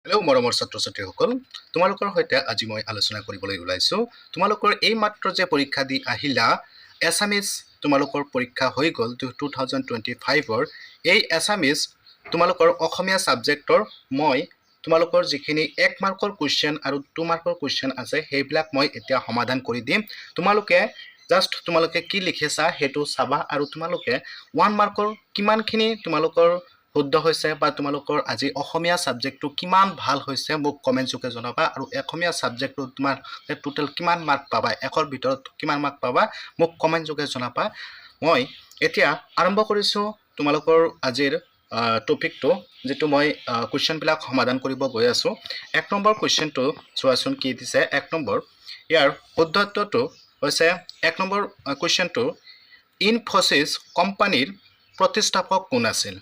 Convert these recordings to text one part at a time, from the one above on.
Hello' মৰমৰ ছাত্ৰ ছাত্ৰীসকল, তোমালোকৰ সৈতে আজি মই আলোচনা কৰিবলৈ ওলাইছোঁ। তোমালোকৰ এই মাত্ৰ যে পৰীক্ষা দি আহিলা, এছামিজ তোমালোকৰ পৰীক্ষা হৈ গ'ল 2025-ৰ। এই এছামিজ তোমালোকৰ অসমীয়া ছাবজেক্টৰ মই তোমালোকৰ যিখিনি 1 মাৰ্কৰ কুৱেশ্যন আৰু 2 মাৰ্কৰ কুৱেশ্যন আছে সেইবিলাক মই এতিয়া সমাধান কৰি দিম। তোমালোকে কি লিখিছা সেইটো চাবা আৰু তোমালোকে 1 মাৰ্কৰ কিমানখিনি তোমালোকৰ শুদ্ধ হৈছে বা তোমালোকৰ আজি অসমীয়া ছাবজেক্টটো কিমান ভাল হৈছে মোক কমেণ্ট যোগে জনাবা। আৰু অসমীয়া ছাবজেক্টটো তোমাৰ টোটেল কিমান মাৰ্ক পাবা, 100ৰ ভিতৰত কিমান মাৰ্ক পাবা মোক কমেণ্ট যোগে জনাবা। মই এতিয়া আৰম্ভ কৰিছোঁ তোমালোকৰ আজিৰ টপিকটো, যিটো মই কুৱেশ্যনবিলাক সমাধান কৰিব গৈ আছোঁ। 1 নম্বৰ কুৱেশ্যনটো চোৱাচোন কি দিছে। 1 নম্বৰ ইয়াৰ শুদ্ধত্বটো হৈছে 1 নম্বৰ কুৱেশ্যনটো, ইনফোচিছ কোম্পানীৰ প্ৰতিষ্ঠাপক কোন আছিল?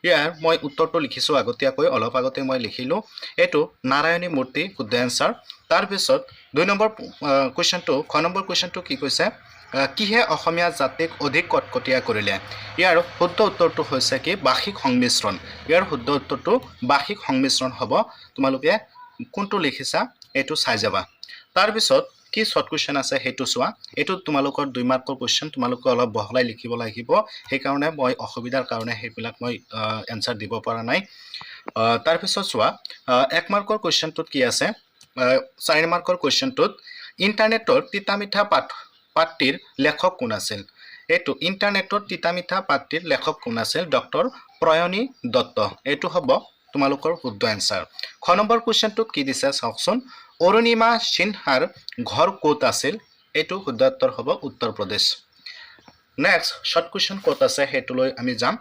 ইয়াৰ মই উত্তৰটো লিখিছোঁ আগতীয়াকৈ, অলপ আগতে মই লিখিলোঁ। এইটো নাৰায়ণী মূৰ্তি, শুদ্ধ এনচাৰ। তাৰপিছত 2 নম্বৰ কুৱেশ্যনটো, খ নম্বৰ কুৱেশ্যনটো কি কৈছে, কিহে অসমীয়া জাতিক অধিক কটকটীয়া কৰিলে? ইয়াৰ শুদ্ধ উত্তৰটো হৈছে কি, ভাষিক সংমিশ্ৰণ। ইয়াৰ শুদ্ধ উত্তৰটো ভাষিক সংমিশ্ৰণ হ'ব। তোমালোকে কোনটো লিখিছা এইটো চাই যাবা। তাৰপিছত কি শ্বৰ্ট কুৱেশ্যন আছে সেইটো চোৱা। এইটো তোমালোকৰ 2 মাৰ্কৰ কুৱেশ্যন, তোমালোকে অলপ বহলাই লিখিব লাগিব। সেইকাৰণে মই অসুবিধাৰ কাৰণে সেইবিলাক মই এনচাৰ দিব পৰা নাই। তাৰপিছত চোৱা 1 মাৰ্কৰ কুৱেশ্যনটোত কি আছে, 4 মাৰ্কৰ কুৱেশ্যনটোত ইণ্টাৰনেটৰ তিতা মিঠা পাঠটিৰ লেখক কোন আছিল? এইটো ইণ্টাৰনেটৰ তিতা মিঠা পাঠটিৰ লেখক কোন আছিল? ডক্টৰ প্ৰয়নী দত্ত। এইটো হ'ব তোমালোকৰ শুদ্ধ এনচাৰ। খ নম্বৰ কুৱেশ্যনটোত কি দিছে চাওকচোন, অৰুণিমা সিনহাৰ ঘৰ ক'ত আছিল? এইটো শুদ্ধ উত্তৰ হ'ব Uttar Pradesh. Next short question ক'ত আছে সেইটোলৈ আমি যাম।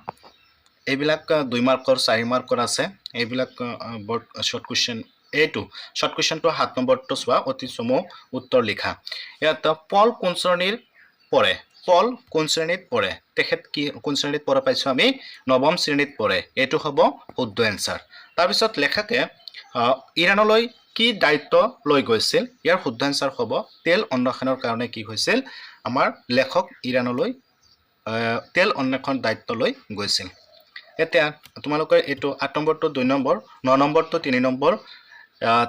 এইবিলাক 2 মাৰ্কৰ 4 মাৰ্কৰ আছে, এইবিলাক শ্বৰ্ট কুৱেশ্যন। এইটো শ্বৰ্ট কুৱেশ্যনটো 7 নম্বৰটো চোৱা, অতি চমু উত্তৰ লিখা। ইয়াত পল কোন শ্ৰেণীৰ পঢ়ে? পল কোন শ্ৰেণীত পঢ়ে? তেখেত কি কোন শ্ৰেণীত পঢ়া পাইছোঁ আমি? 9ম শ্ৰেণীত পঢ়ে। এইটো হ'ব শুদ্ধ এনচাৰ। তাৰপিছত লেখকে ইৰাণলৈ কি দায়িত্ব লৈ গৈছিল? ইয়াৰ শুদ্ধ এনচাৰ হ'ব তেল অন্বেষণৰ কাৰণে কি হৈছিল? আমাৰ লেখক ইৰাণলৈ তেল অন্বেষণ দায়িত্ব লৈ গৈছিল। এতিয়া তোমালোকে এইটো 8 নম্বৰটো 2 নম্বৰ, 9 নম্বৰটো 3 নম্বৰ,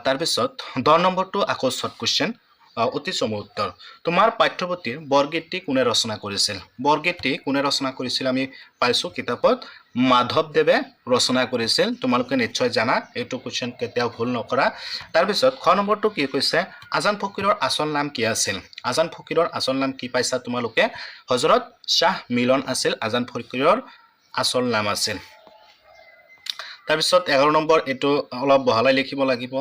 তাৰপিছত 10 নম্বৰটো আকৌ শ্বৰ্ট কুৱেশ্যন, অতি চমু উত্তৰ। তোমাৰ পাঠ্যপুথিৰ বৰগীতটি কোনে ৰচনা কৰিছিল? বৰগীতটি কোনে ৰচনা কৰিছিল আমি পাইছোঁ কিতাপত, মাধৱদেৱে ৰচনা কৰিছিল। তোমালোকে নিশ্চয় জানা, এইটো কুৱেশ্যন কেতিয়াও ভুল নকৰা। তাৰপিছত খ নম্বৰটো কি কৈছে, আজান ফকীৰৰ আচল নাম কি আছিল? আজান ফকীৰৰ আচল নাম কি পাইছা তোমালোকে? হজৰত শ্বাহ মিলন আছিল আজান ফকীৰৰ আচল নাম আছিল। তাৰপিছত 11 নম্বৰ, এইটো অলপ বহলাই লিখিব লাগিব।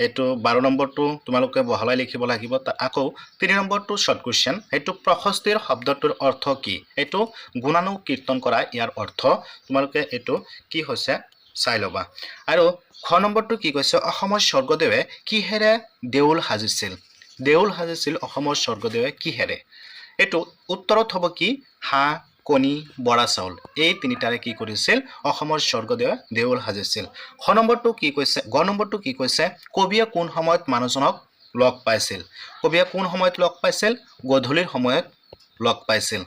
এইটো 12 নম্বৰটো তোমালোকে বহলাই লিখিব লাগিব। আকৌ 3 নম্বৰটো শ্বৰ্ট কুৱেশ্যন, সেইটো প্ৰশস্তিৰ শব্দটোৰ অৰ্থ কি? এইটো গুণানুকীৰ্তন কৰা, ইয়াৰ অৰ্থ তোমালোকে এইটো কি হৈছে চাই ল'বা। আৰু খ নম্বৰটো কি কৈছে, অসমৰ স্বৰ্গদেৱে কিহেৰে দেউল সাজিছিল? দেউল সাজিছিল অসমৰ স্বৰ্গদেৱে কিহেৰে? এইটো উত্তৰত হ'ব কি, হাঁহ, কণী, বৰা চাউল, এই তিনিটাৰে কি কৰিছিল? অসমৰ স্বৰ্গদেৱে দেউল সাজিছিল। গ নম্বৰটো কি কৈছে, কবিয়ে কোন সময়ত মানুহজনক লগ পাইছিল? কবিয়ে কোন সময়ত লগ পাইছিল? গধূলিৰ সময়ত লগ পাইছিল।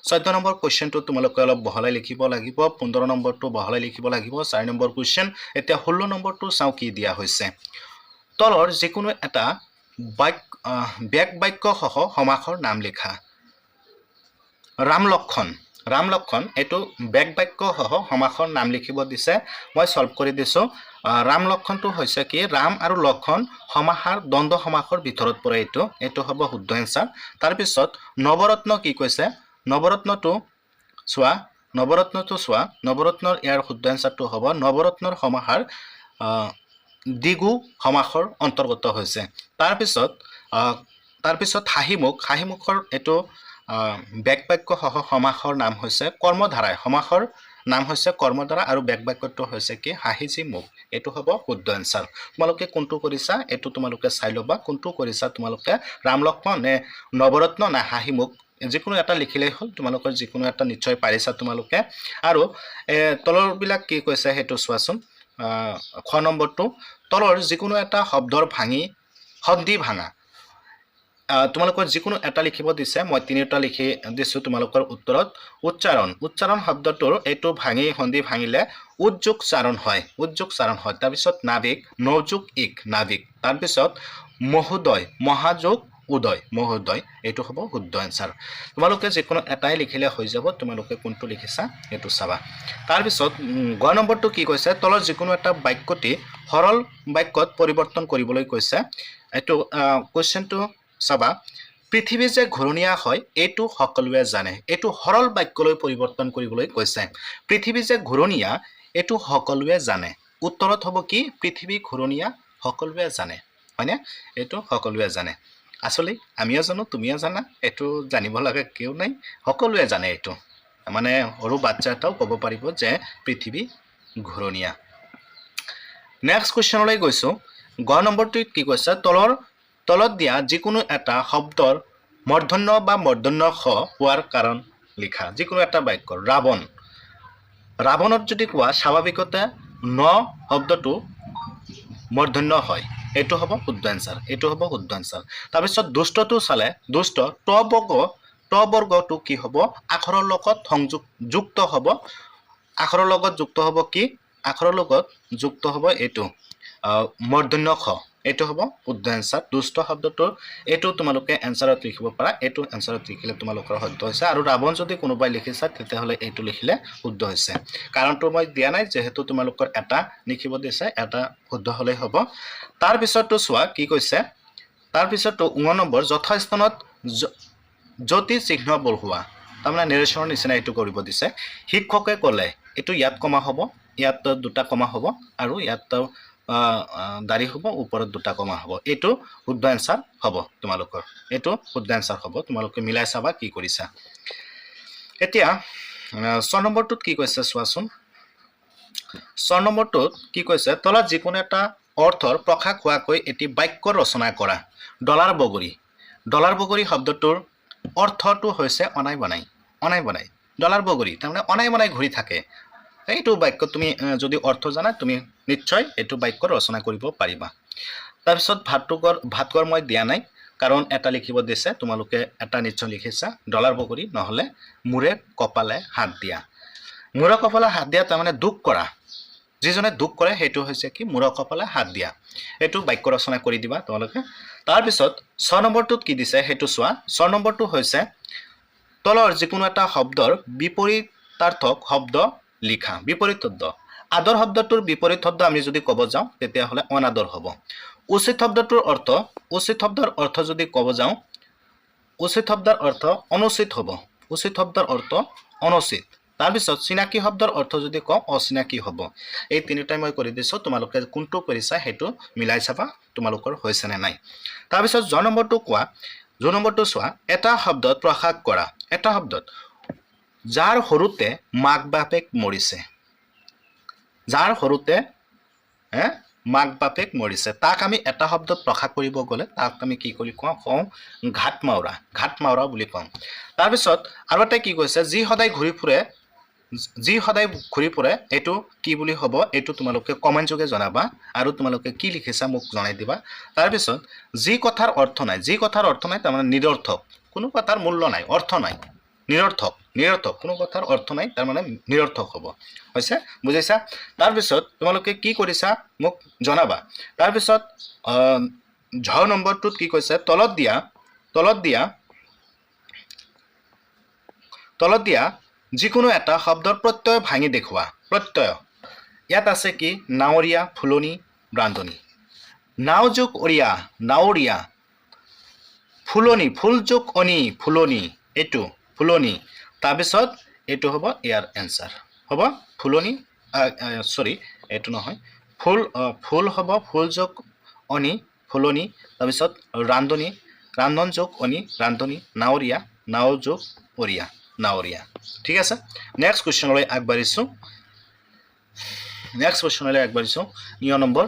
14 নম্বৰ কুৱেশ্যনটো তোমালোকে অলপ বহলাই লিখিব লাগিব। 15 নম্বৰটো বহলাই লিখিব লাগিব। 4 নম্বৰ কুৱেশ্যন। এতিয়া 16 নম্বৰটো চাওঁ কি দিয়া হৈছে, তলৰ যিকোনো এটা বেক বাক্যসহ সমাসৰ নাম লিখা। ৰাম লক্ষণ, এইটো বেক বাক্যসহ সমাসৰ নাম লিখিব দিছে। মই চল্ভ কৰি দিছোঁ। ৰাম লক্ষণটো হৈছে কি, ৰাম আৰু লক্ষণ সমাহাৰ দ্বন্দ্ব সমাসৰ ভিতৰত পৰে। এইটো হ'ব শুদ্ধ এনচাৰ। তাৰপিছত নৱৰত্ন কি কৈছে, নৱৰত্নটো চোৱা, নৱৰত্নৰ ইয়াৰ শুদ্ধ এনচাৰটো হ'ব, নৱৰত্নৰ সমাহাৰ দ্বিগু সমাসৰ অন্তৰ্গত হৈছে। তাৰপিছত হাঁহিমুখৰ এইটো বেক বাক্যসহ সমাসৰ নাম হৈছে কৰ্মধাৰাই, সমাসৰ নাম হৈছে কৰ্মধাৰা, আৰু বেক বাক্যটো হৈছে কি, হাঁহিজি মুখ। এইটো হ'ব শুদ্ধ এনচাৰ। তোমালোকে কোনটো কৰিছা এইটো তোমালোকে চাই ল'বা, কোনটো কৰিছা তোমালোকে, ৰাম লক্ষ্মণ নে নৱৰত্ন নে হাঁহিমুখ, যিকোনো এটা লিখিলেই হ'ল। তোমালোকৰ যিকোনো এটা নিশ্চয় পাৰিছা তোমালোকে। আৰু তলৰবিলাক কি কৈছে সেইটো চোৱাচোন। খ নম্বৰটো, তলৰ যিকোনো এটা শব্দৰ সন্ধি ভাঙা। তোমালোকৰ যিকোনো এটা লিখিব দিছে মই তিনিটা লিখি দিছোঁ তোমালোকৰ উত্তৰত উচ্চাৰণ শব্দটোৰ এইটো ভাঙি সন্ধি ভাঙিলে উদ্যোগ চাৰণ হয় তাৰপিছত নাবিক নৌযোগ ইক নাবিক তাৰপিছত মহোদয় মহাযোগ মহোদয় এইটো হ'ব শুদ্ধ এনসাৰ তোমালোকে যিকোনো এটাই লিখিলে হৈ যাব তোমালোকে কোনটো লিখিছা এইটো চাবা তাৰপিছত গ নম্বৰটো কি কৈছে তলৰ যিকোনো এটা বাক্যটি সৰল বাক্যত পৰিৱৰ্তন কৰিবলৈ কৈছে এইটো কোৱেশ্চনটো চাবা পৃথিৱী যে ঘূৰণীয়া হয় এইটো সকলোৱে জানে এইটো সৰল বাক্যলৈ পৰিৱৰ্তন কৰিবলৈ কৈছে পৃথিৱী যে ঘূৰণীয়া এইটো সকলোৱে জানে উত্তৰত হ'ব কি পৃথিৱী ঘূৰণীয়া সকলোৱে জানে হয়নে এইটো সকলোৱে জানে আসলে আমিও জানো তুমিও জানা এইটো জানিব লাগে কেউ নাই সকলোৱে জানে এইটো মানে সৰু বাচ্চা এটাও ক'ব পাৰিব যে পৃথিৱী ঘূৰণীয়া নেক্সট কোৱেশ্চনলৈ গৈছো গ নম্বৰটো কি কৈছে তলত দিয়া যিকোনো এটা শব্দৰ মূৰ্ধন্য বা মূৰ্ধন্য খ হোৱাৰ কাৰণ লিখা যিকোনো এটা বাক্য ৰাৱণত যদি কোৱা স্বাভাৱিকতে ন শব্দটো মূৰ্ধন্য হয় এইটো হ'ব শুদ্ধ এনসাৰ তাৰপিছত দুষ্টটো চালে দুষ্ট ট বৰ্গটো কি হ'ব আখৰৰ লগত যুক্ত হ'ব কি আখৰৰ লগত যুক্ত হ'ব এইটো মূৰ্ধন্য খ এইটো হ'ব শুদ্ধ এনসাৰ দুষ্ট শব্দটো এইটো তোমালোকে এনসাৰত লিখিব পাৰা এইটো এনসাৰত লিখিলে তোমালোকৰ শুদ্ধ হৈছে আৰু ৰাৱণ যদি কোনোবাই লিখিছা তেতিয়াহ'লে এইটো লিখিলে শুদ্ধ হৈছে কাৰণটো মই দিয়া নাই যেহেতু তোমালোকৰ এটা লিখিব দিছে এটা শুদ্ধ হ'লেই হ'ব তাৰপিছতটো চোৱা কি কৈছে তাৰপিছতটো 9 নম্বৰ যথাস্থানত জ্যোতি চিহ্ন বঢ়োৱা তাৰমানে নিৰেশনৰ নিচিনা এইটো কৰিব দিছে শিক্ষকে ক'লে এইটো ইয়াত কমা হ'ব ইয়াত দুটা কমা হ'ব আৰু ইয়াত দাৰি হ'ব ওপৰত দুটা কমা হ'ব এইটো শুদ্ধ এনসাৰ হ'ব তোমালোকৰ এইটো শুদ্ধ এনসাৰ হ'ব তোমালোকে মিলাই চাবা কি কৰিছা এতিয়া 6 নম্বৰটোত কি কৈছে চোৱাচোন 6 নম্বৰটোত কি কৈছে তলত যিকোনো এটা অৰ্থৰ প্ৰকাশ হোৱাকৈ এটি বাক্য ৰচনা কৰা ডলাৰ বগৰী শব্দটোৰ অৰ্থটো হৈছে অনাই বনাই ডলাৰ বগৰী তাৰমানে অনাই বনাই ঘূৰি থাকে এইটো বাক্য তুমি যদি অৰ্থ জানা তুমি নিশ্চয় এইটো বাক্য ৰচনা কৰিব পাৰিবা তাৰপিছত ভাতকৰ মই দিয়া নাই কাৰণ এটা লিখিব দিছে তোমালোকে এটা নিশ্চয় লিখিছা ডলাৰ বগৰী নহলে মূৰে কপালে হাত দিয়া তাৰমানে দুখ কৰা যিজনে দুখ কৰে সেইটো হৈছে কি মূৰ কপালে হাত দিয়া এইটো বাক্য ৰচনা কৰি দিবা তোমালোকে তাৰপিছত 6 নম্বৰটোত কি দিছে সেইটো চোৱা 6 নম্বৰটো হৈছে তলৰ যিকোনো এটা শব্দৰ বিপৰীতাৰ্থক শব্দ লিখা বিপৰীত শব্দ আদৰ শব্দটোৰ বিপৰীত শব্দ আমি যদি ক'ব যাওঁ তেতিয়াহ'লে অনাদৰ হ'ব উচিত শব্দটোৰ অৰ্থ যদি ক'ব যাওঁ উচিত শব্দৰ অৰ্থ অনুচিত হ'ব অনুচিত তাৰপিছত চিনাকি শব্দৰ অৰ্থ যদি কওঁ অচিনাকি হ'ব এই তিনিটাই মই কৰি দিছো তোমালোকে কোনটো কৰিছা সেইটো মিলাই চাবা তোমালোকৰ হৈছে নে নাই তাৰপিছত জ নম্বৰটো চোৱা এটা শব্দত প্ৰকাশ কৰা এটা শব্দত যাৰ সৰুতে মাক বাপেক মৰিছে তাক আমি এটা শব্দত প্ৰকাশ কৰিব গ'লে তাক আমি কি কৰি কওঁ ঘাট মাউৰা বুলি কওঁ তাৰপিছত আৰু এটা কি কৈছে যি সদায় ঘূৰি ফুৰে এইটো কি বুলি হ'ব এইটো তোমালোকে কমেন্ট যোগে জনাবা আৰু তোমালোকে কি লিখিছা মোক জনাই দিবা তাৰপিছত যি কথাৰ অৰ্থ নাই তাৰমানে নিৰৰ্থক কোনো কথাৰ মূল্য নাই অৰ্থ নাই নিৰৰ্থক কোনো কথাৰ অৰ্থ নাই তাৰমানে নিৰৰ্থক হ'ব হৈছে বুজিছা তাৰপিছত তোমালোকে কি কৰিছা মোক জনাবা তাৰপিছত ঝ নম্বৰটোত কি কৈছে তলত দিয়া যিকোনো এটা শব্দৰ প্ৰত্যয় ভাঙি দেখুওৱা প্ৰত্যয় ইয়াত আছে কি নাৱৰীয়া ফুলনি ব্ৰান্ধনী নাও যোগ অৰিয়া নাৱৰীয়া ফুলনি ফুল যোগ অনি ফুলনি এইটো ফুলনি তাৰপিছত এইটো হ'ব ইয়াৰ এনসাৰ হ'ব ফুলনি এইটো নহয় ফুল হ'ব ফুল যোগ অনি ফুলনি তাৰপিছত ৰান্ধন যোগ অনি ৰান্ধনী নাৱৰীয়া নাও যোগ অৰিয়া নাৱৰীয়া ঠিক আছে নেক্সট কোৱেশ্চনলৈ আগবাঢ়িছো 9 নম্বৰ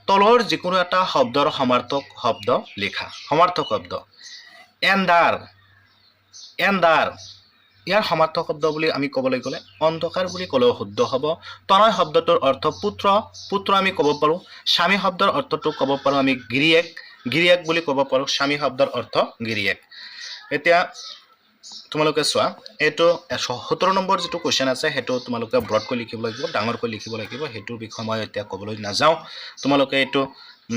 তলৰ যিকোনো এটা শব্দৰ সমাৰ্থক শব্দ লিখা সমাৰ্থক শব্দ এন্ধাৰ ইয়াৰ সমাৰ্থক শব্দ বুলি আমি ক'বলৈ গ'লে অন্ধকাৰ বুলি ক'লেও শুদ্ধ হ'ব তনয় শব্দটোৰ অৰ্থ পুত্ৰ আমি ক'ব পাৰো স্বামী শব্দৰ অৰ্থটো ক'ব পাৰো আমি গিৰিয়েক বুলি ক'ব পাৰোঁ স্বামী শব্দৰ অৰ্থ গিৰিয়েক এতিয়া তোমালোকে চোৱা এইটো 17 নম্বৰ যেটো কোৱেশ্চন আছে হেতু তোমালোকে ব্ৰডকৈ লিখিব লাগিব ডাঙৰকৈ লিখিব লাগিব হেতুৰ বিষয় মই এতিয়া ক'বলৈ নাযাওঁ তোমালোকে এইটো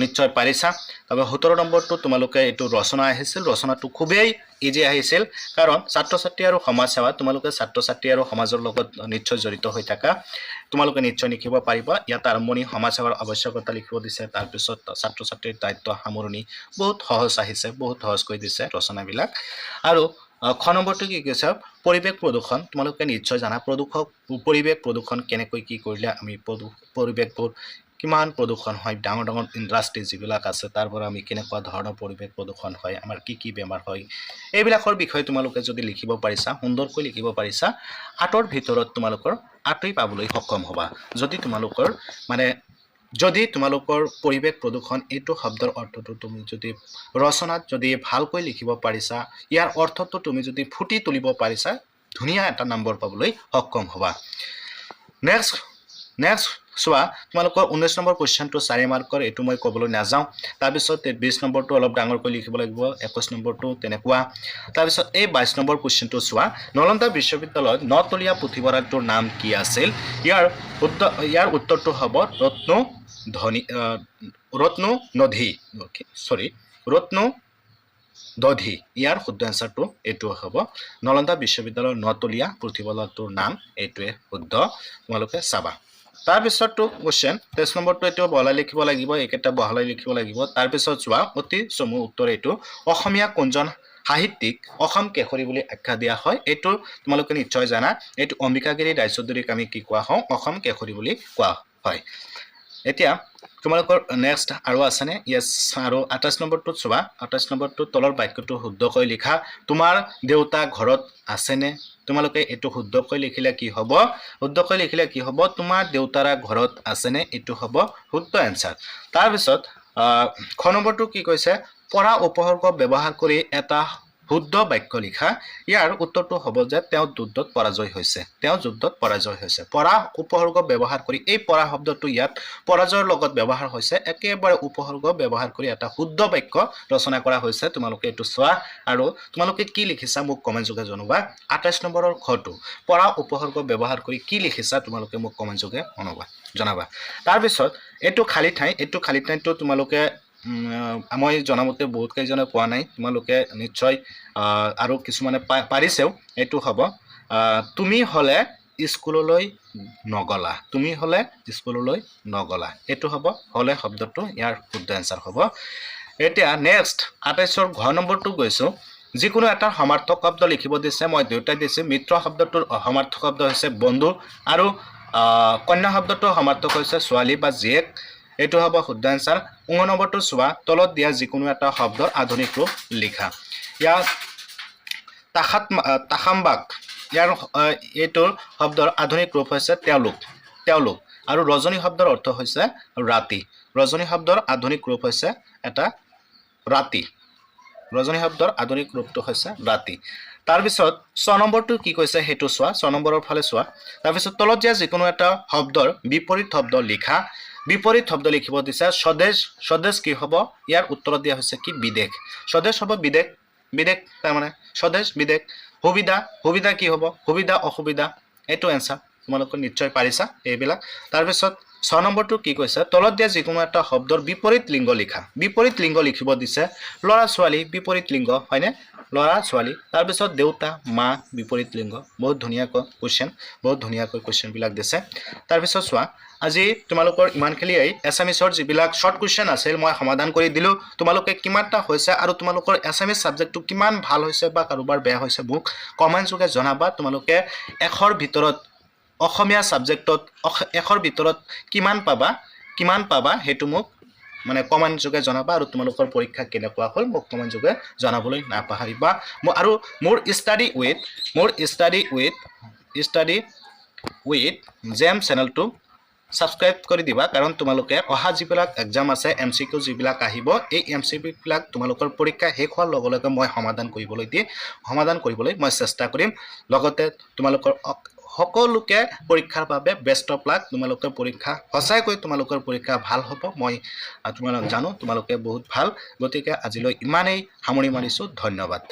নিশ্চয় পাৰিছা তবে 17 নম্বৰটো তোমালোকে এইটো ৰচনা আহিছিল ৰচনাটো খুবেই ইজি আহিছিল কাৰণ ছাত্ৰ ছাত্ৰী আৰু সমাজ সেৱা তোমালোকে ছাত্ৰ ছাত্ৰী আৰু সমাজৰ লগত নিশ্চয় জড়িত হৈ থাকা তোমালোকে নিশ্চয় লিখিব পাৰিবা ইয়াত আৰম্ভণি সমাজ সেৱাৰ আৱশ্যকতা লিখিব দিছে তাৰ পিছত ছাত্ৰ ছাত্ৰীৰ দায়িত্ব সামৰণি বহুত সহজ আহিছে বহুত সহজ কৰি দিছে ৰচনাবিলাক আৰু খ নম্বৰটো কি কৈছে পৰিৱেশ প্ৰদূষণ তোমালোকে নিশ্চয় জানা পৰিৱেশ প্ৰদূষণ কেনেকৈ কি কৰিলে আমি পৰিৱেশবোৰ কিমান প্ৰদূষণ হয় ডাঙৰ ডাঙৰ ইণ্ডাষ্ট্ৰি যিবিলাক আছে তাৰ পৰা আমি কেনেকুৱা ধৰণৰ পৰিৱেশ প্ৰদূষণ হয় আমাৰ কি বেমাৰ হয় এইবিলাকৰ বিষয়ে তোমালোকে যদি লিখিব পাৰিছা সুন্দৰকৈ লিখিব পাৰিছা আটৰ ভিতৰত তোমালোকৰ আটই পাবলৈ সক্ষম হ'বা যদি তোমালোকৰ মানে যদি তোমালোকৰ পৰিৱেশ প্ৰদূষণ এইটো শব্দৰ অৰ্থটো তুমি যদি ৰচনাত যদি ভালকৈ লিখিব পাৰিছা ইয়াৰ অৰ্থটো তুমি যদি ফুটি তুলিব পাৰিছা ধুনীয়া এটা নম্বৰ পাবলৈ সক্ষম হ'বা নেক্সট চোৱা তোমালোকৰ 19 নম্বৰ কোৱেশ্চনটো 4 মাৰ্কৰ এটো মই ক'বলৈ নাযাওঁ তাৰ পিছত 20 নম্বৰটো অলপ ডাঙৰকৈ লিখিব লাগিব 21 নম্বৰটো তেনেকুৱা তাৰ পিছত এই 22 নম্বৰ কোৱেশ্চনটো চোৱা নলন্দা বিশ্ববিদ্যালয়ত নতলীয়া পুথিভঁৰালটোৰ নাম কি আছিল ইয়াৰ উত্তৰটো হ'ব ৰত্নদধি ইয়াৰ শুদ্ধ এনসাৰটো এটো হ'ব নলন্দা বিশ্ববিদ্যালয়ৰ নতলীয়া পুথিভঁৰালটোৰ নাম এটোৱে শুদ্ধ তোমালোকে চাবা তাৰ পিছতটো কোৱেশ্চন 23 নম্বৰটো এটো বহালাই লিখিব লাগিব একেটা বহালাই লিখিব লাগিব তাৰ পিছত চোৱা অতি চমু উত্তৰ এটো অসমীয়া কোনজন সাহিত্যিক অসম কেশৰী বুলি আখ্যা দিয়া হয় এটো তোমালোকে নিশ্চয় জানা এটো অম্বিকাগিৰি ৰায়চৌধুৰীক আমি কি কোৱা হয় অসম কেশৰী বুলি কোৱা হয় এতিয়া তোমালোকৰ নেক্সট আৰু আছে নে ইয়েস আৰু 28 নম্বৰটো চোৱা 28 নম্বৰটো তলৰ বাক্যটো শুদ্ধকৈ লিখা তোমাৰ দেউতা ঘৰত আছে নে তোমালোকে এটো শুদ্ধকৈ লিখিলে কি হ'ব তোমাৰ দেউতাৰা ঘৰত আছে নে এটো হ'ব শুদ্ধ এনসাৰ তাৰ পিছত খ নম্বৰটো কি কৈছে পঢ়া উপসৰ্গ ব্যৱহাৰ কৰি এটা শুদ্ধ বাক্য লিখা ইয়াৰ উত্তৰটো হ'ব যে তেওঁ যুদ্ধত পৰাজয় হৈছে পঢ়া উপসৰ্গ ব্যৱহাৰ কৰি এই পঢ়া শব্দটো ইয়াত পৰাজয়ৰ লগত ব্যৱহাৰ হৈছে একেবাৰে উপসৰ্গ ব্যৱহাৰ কৰি এটা শুদ্ধ বাক্য ৰচনা কৰা হৈছে তোমালোকে এটো চোৱা আৰু তোমালোকে কি লিখিছা মোক কমেন্ট যোগে জনাবা 28 নম্বৰৰ খটো পঢ়া উপসৰ্গ ব্যৱহাৰ কৰি কি লিখিছা তোমালোকে মোক কমেন্ট যোগে জনাবা তাৰ পিছত এটো খালি ঠাইটো তোমালোকে মই জনামতে বহুত কেইজনে পোৱা নাই তোমালোকে নিশ্চয় আৰু কিছুমানে পাৰিছেও এটো হ'ব তুমি হলে স্কুললৈ নগলা এটো হ'ব হলে শব্দটো ইয়াৰ শুদ্ধ এনসাৰ হ'ব এতিয়া নেক্সট 28ৰ ঘ নম্বৰটো গৈছো যিকোনো এটা সমাৰ্থক শব্দ লিখিব দিছে মই দুটা দিছে মিত্ৰ শব্দটোৰ সমাৰ্থক শব্দ হৈছে বন্ধু আৰু কন্যা শব্দটোৰ সমাৰ্থক হৈছে ছোৱালী বা জীয়েক এটো হ'ব শুদ্ধ এনসাৰ 19 নম্বৰটো চোৱা তলত দিয়া যিকোনো এটা শব্দৰ আধুনিক ৰূপ লিখা ইয়াৰ তাখামবাক ইয়াৰ এটো শব্দৰ আধুনিক ৰূপ হৈছে তেওঁলোক আৰু ৰজনী শব্দৰ অৰ্থ হৈছে ৰাতি ৰজনী শব্দৰ আধুনিক ৰূপ হৈছে এটা ৰাতি ৰজনী শব্দৰ আধুনিক ৰূপটো হৈছে ৰাতি তাৰ পিছত 6 নম্বৰটো কি কৈছে হেতু চোৱা 6 নম্বৰৰ ফালে চোৱা তাৰ পিছত তলত দিয়া যিকোনো এটা শব্দৰ বিপৰীত শব্দ লিখা বিপৰীত শব্দ লিখিব দিছে স্বদেশ কি হ'ব ইয়াৰ উত্তৰত দিয়া হৈছে কি বিদেশ স্বদেশ হ'ব বিদেশ তাৰ মানে স্বদেশ বিদেশ সুবিধা কি হ'ব সুবিধা অসুবিধা এটো এনসাৰ তোমালোকে নিশ্চয় পাৰিছা এইবিলাক তাৰ পিছত 6 নম্বৰটো কি কৈছে তলত দিয়া যিকোনো এটা শব্দৰ বিপৰীত লিংগ লিখিব দিছে লৰা ছোৱালী বিপৰীত লিংগ হয়নে লৰা ছোৱালী তাৰ পিছত দেউতা মা বিপৰীত লিংগ বহুত ধুনীয়াকৈ কোৱেশ্চন বিলাক দিছে তাৰ পিছত চোৱা আজি তোমালোকৰ ইমানখিনি এছামিছৰ যিবিলাক শৰ্ট কোৱেশ্চন আছিল মই সমাধান কৰি দিলো তোমালোকে কিমানটা হৈছে আৰু তোমালোকৰ এছামিছ সাবজেক্টটো কিমান ভাল হৈছে বা কাৰোবাৰ বেয়া হৈছে মোক কমেন্ট যোগে জনাবা তোমালোকে এখৰ ভিতৰত অসমীয়া সাবজেক্টত এখৰ ভিতৰত কিমান পাবা হেতু মোক মানে কমেন্ট যোগে জনাবা আৰু তোমালোকৰ পৰীক্ষা কেনেকুৱা হ'ল মোক কমেন্ট যোগে জনাবলৈ নাপাহৰিবা আৰু মোৰ ষ্টাডি উইথ জেম চেনেলটো সাবস্ক্ৰাইব কৰি দিবা কাৰণ তোমালোকে অহা যিবিলাক এক্সাম আছে এমসিকিউ যিবিলাক আহিব এই এমসিকিউ বিলাক তোমালোকৰ পৰীক্ষা শেষ হোৱাৰ লগে লগে মই সমাধান কৰিবলৈ মই চেষ্টা কৰিম লগতে তোমালোকৰ সকলোকে পৰীক্ষাৰ বাবে বেষ্ট অফ লাক তোমালোকৰ পৰীক্ষা সঁচাকৈ তোমালোকৰ পৰীক্ষা ভাল হ'ব মই তোমালোক জানো তোমালোকে বহুত ভাল গতিকে আজিলৈ ইমানেই সামৰি মাৰিছোঁ ধন্যবাদ